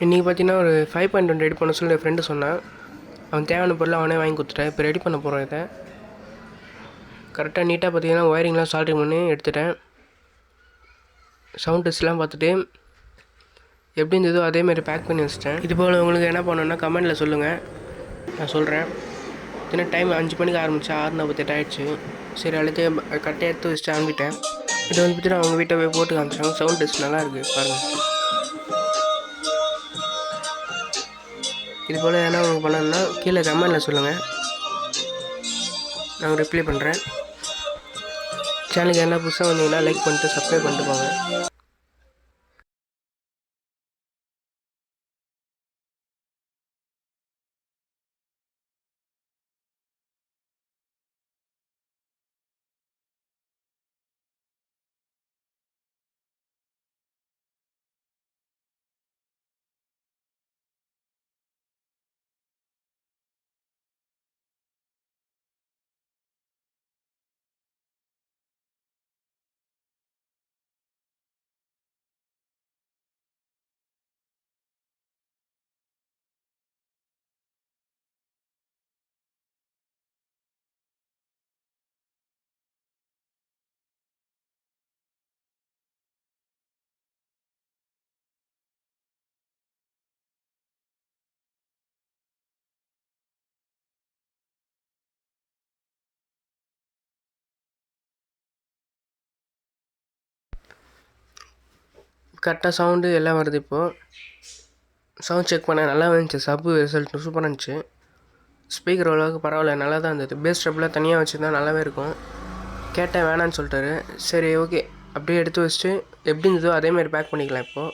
இன்றைக்கி பார்த்தீங்கன்னா ஒரு 5.1 ரெடி பண்ண சொல்லி என் ஃப்ரெண்டு சொன்னான். அவன் தேவையான பொருள் அவனே வாங்கி கொடுத்துட்டேன். இப்போ ரெடி பண்ண போகிறோம். இதை கரெக்டாக நீட்டாக பார்த்தீங்கன்னா ஒயரிங்லாம் சால்ட்ரிங் பண்ணி எடுத்துட்டேன். சவுண்ட் டெஸ்ட்லாம் பார்த்துட்டு எப்படி இருந்ததோ அதேமாதிரி பேக் பண்ணி வச்சிட்டேன். இது போல் உங்களுக்கு என்ன பண்ணணுன்னா கமெண்டில் சொல்லுங்கள், நான் சொல்கிறேன். ஏன்னா டைம் 5 மணிக்கு ஆரம்பித்தா 6:48 ஆகிடுச்சு. சரி அழுத்து கட்டை எடுத்து வச்சுட்டு அனுப்பிட்டேன். இதை வந்து பார்த்தீங்கன்னா அவங்க வீட்டை போய் போட்டு காமிச்சாங்க. சவுண்ட் டெஸ்ட் நல்லா இருக்குது பாருங்கள். இது போல் எதனா உங்களுக்கு பண்ணணுன்னா கீழே கமெண்டில் சொல்லுங்கள், நான் ரிப்ளை பண்ணுறேன். சேனலுக்கு என்ன புதுசாக வந்தீங்கன்னா லைக் பண்ணிட்டு சப்ஸ்கிரைப் பண்ணிட்டு போங்க. கரெக்டாக சவுண்டு எல்லாம் வருது. இப்போது சவுண்ட் செக் பண்ண நல்லா இருந்துச்சு. சப்பு ரிசல்ட் சூப்பராக இருந்துச்சு. ஸ்பீக்கர் ஓரளவுக்கு பரவாயில்ல, நல்லா தான் இருந்தது. பேஸ் ட்ரபிளாக தனியாக வச்சுருந்தா நல்லாவே இருக்கும். கேட்டேன் வேணான்னு சொல்லிட்டாரு. சரி ஓகே அப்படியே எடுத்து வச்சுட்டு எப்படி இருந்ததோ அதேமாதிரி பேக் பண்ணிக்கலாம் இப்போது.